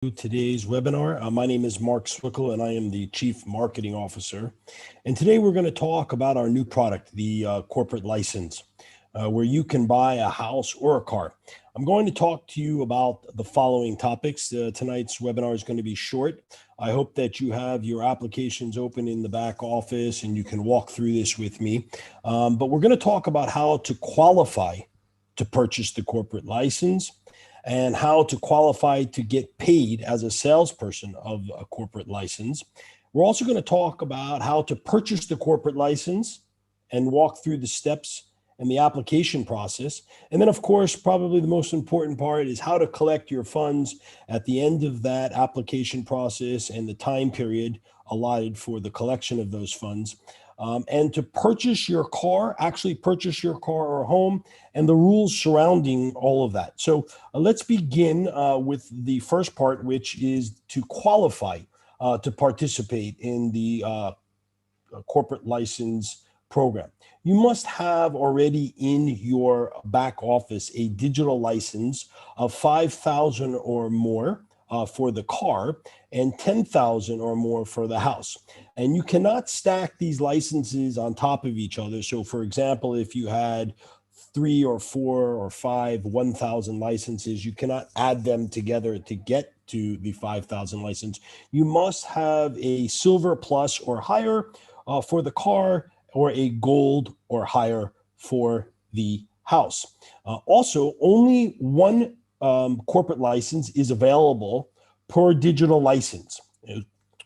Today's webinar. My name is Mark Swickle and I am the Chief Marketing Officer. And today we're going to talk about our new product, the corporate license, where you can buy a house or a car. I'm going to talk to you about the following topics. Tonight's webinar is going to be short. I hope that you have your applications open in the back office and you can walk through this with me. But we're going to talk about how to qualify to purchase the corporate license, and how to qualify to get paid as a salesperson of a corporate license. We're also going to talk about how to purchase the corporate license and walk through the steps and the application process. And then, of course, probably the most important part is how to collect your funds at the end of that application process and the time period allotted for the collection of those funds. And to purchase your car, actually purchase your car or home, and the rules surrounding all of that. So let's begin with the first part, which is to qualify to participate in the corporate license program. You must have already in your back office a digital license of 5,000 or more for the car and 10,000 or more for the house. And you cannot stack these licenses on top of each other. So for example, if you had 3 or 4 or 5 1,000 licenses, you cannot add them together to get to the 5,000 license. You must have a silver plus or higher for the car, or a gold or higher for the house. Also, only one corporate license is available per digital license.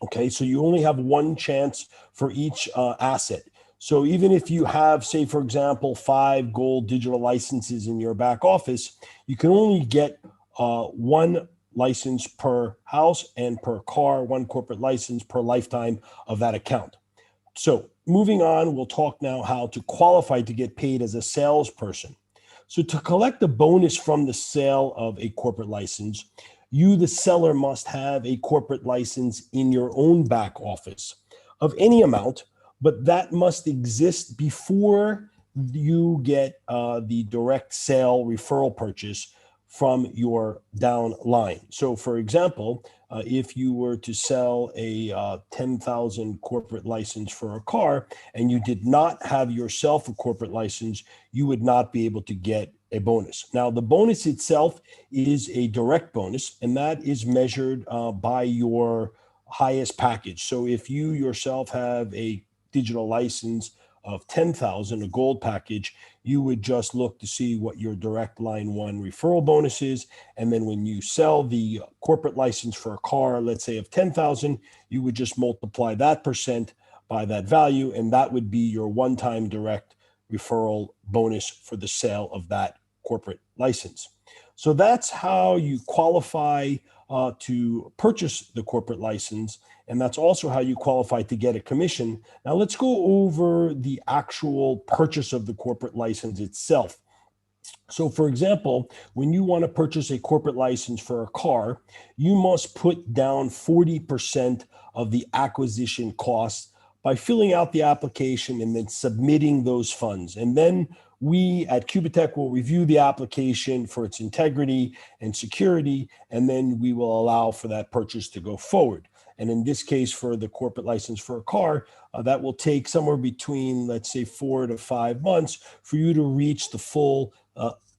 Okay, so you only have one chance for each asset. So even if you have, say, for example, 5 gold digital licenses in your back office, you can only get one license per house and per car, one corporate license per lifetime of that account. So moving on, we'll talk now how to qualify to get paid as a salesperson. So to collect the bonus from the sale of a corporate license, you, the seller, must have a corporate license in your own back office of any amount, but that must exist before you get the direct sale referral purchase from your down line. So for example, if you were to sell a 10,000 corporate license for a car and you did not have yourself a corporate license, you would not be able to get a bonus. Now, the bonus itself is a direct bonus, and that is measured by your highest package. So if you yourself have a digital license of 10,000, a gold package, you would just look to see what your direct line one referral bonus is. And then when you sell the corporate license for a car, let's say of 10,000, you would just multiply that percent by that value. And that would be your one-time direct referral bonus for the sale of that corporate license. So that's how you qualify to purchase the corporate license. And that's also how you qualify to get a commission. Now let's go over the actual purchase of the corporate license itself. So for example, when you want to purchase a corporate license for a car, you must put down 40% of the acquisition costs by filling out the application and then submitting those funds. And then we at QubitTech will review the application for its integrity and security, and then we will allow for that purchase to go forward. And in this case, for the corporate license for a car, that will take somewhere between, let's say, 4 to 5 months for you to reach the full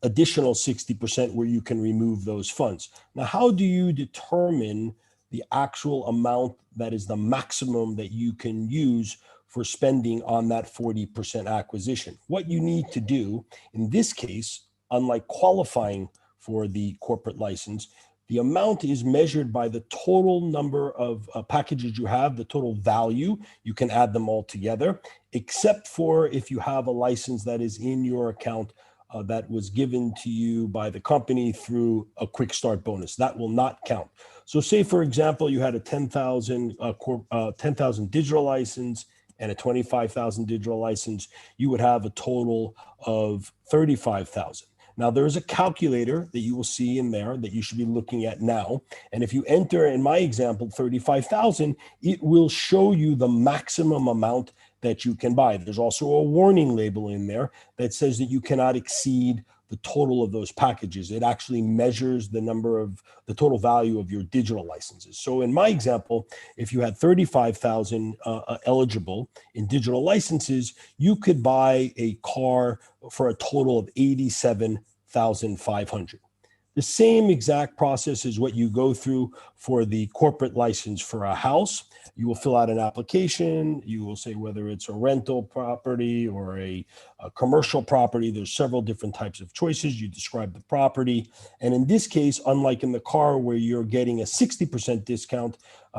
additional 60% where you can remove those funds. Now, how do you determine the actual amount that is the maximum that you can use for spending on that 40% acquisition? What you need to do in this case, unlike qualifying for the corporate license, the amount is measured by the total number of packages you have, the total value. You can add them all together, except for if you have a license that is in your account that was given to you by the company through a quick start bonus. That will not count. So say, for example, you had a 10,000 digital license and a 25,000 digital license, you would have a total of 35,000. Now, there is a calculator that you will see in there that you should be looking at now. And if you enter, in my example, 35,000, it will show you the maximum amount that you can buy. There's also a warning label in there that says that you cannot exceed the total of those packages. It actually measures the total value of your digital licenses. So in my example, if you had 35,000 eligible in digital licenses, you could buy a car for a total of 87,500. The same exact process is what you go through for the corporate license for a house. You will fill out an application. You will say whether it's a rental property or a commercial property. There's several different types of choices. You describe the property. And in this case, unlike in the car where you're getting a 60% discount,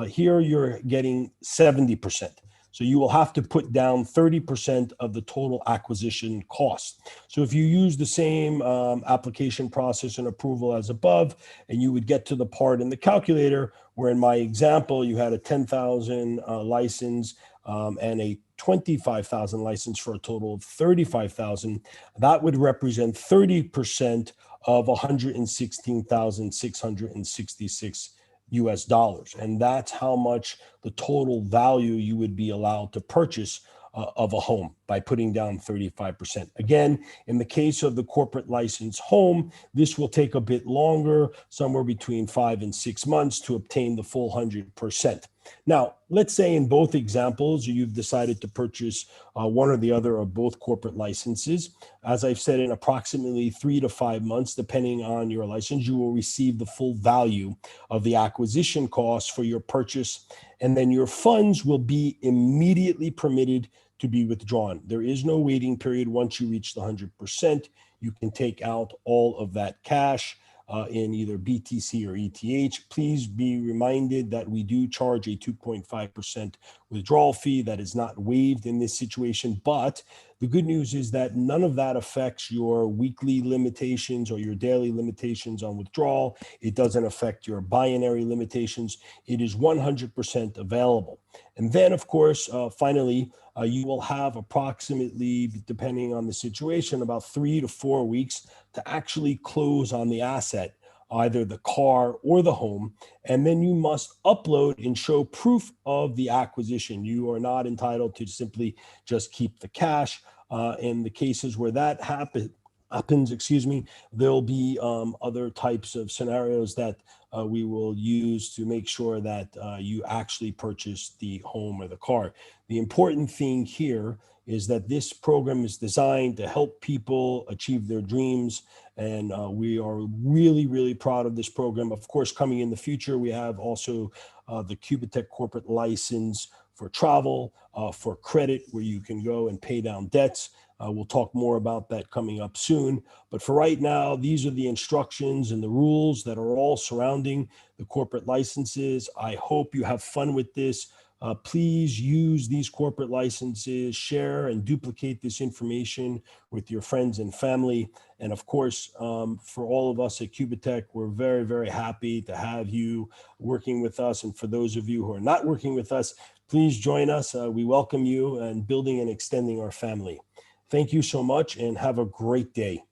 here you're getting 70%. So you will have to put down 30% of the total acquisition cost. So if you use the same application process and approval as above, and you would get to the part in the calculator where in my example, you had a 10,000 license and a 25,000 license for a total of 35,000, that would represent 30% of 116,666 US dollars. And that's how much the total value you would be allowed to purchase of a home by putting down 35%. Again, in the case of the corporate license home, this will take a bit longer, somewhere between 5 and 6 months to obtain the full 100%. Now, let's say in both examples, you've decided to purchase one or the other of both corporate licenses. As I've said, in approximately 3 to 5 months, depending on your license, you will receive the full value of the acquisition costs for your purchase, and then your funds will be immediately permitted to be withdrawn. There is no waiting period. Once you reach the 100%, you can take out all of that cash in either BTC or ETH. Please be reminded that we do charge a 2.5% withdrawal fee that is not waived in this situation, but the good news is that none of that affects your weekly limitations or your daily limitations on withdrawal. It doesn't affect your binary limitations. It is 100% available. And then, of course, finally, you will have approximately, depending on the situation, about 3 to 4 weeks to actually close on the asset, either the car or the home. And then you must upload and show proof of the acquisition. You are not entitled to simply just keep the cash. In the cases where that happens, there'll be other types of scenarios that we will use to make sure that you actually purchase the home or the car. The important thing here is that this program is designed to help people achieve their dreams. And we are really, really proud of this program. Of course, coming in the future, we have also the QubitTech corporate license for travel, for credit, where you can go and pay down debts. We'll talk more about that coming up soon. But for right now, these are the instructions and the rules that are all surrounding the corporate licenses. I hope you have fun with this. Please use these corporate licenses, share and duplicate this information with your friends and family. And of course, for all of us at QubitTech, we're very, very happy to have you working with us. And for those of you who are not working with us, please join us. We welcome you and building and extending our family. Thank you so much and have a great day.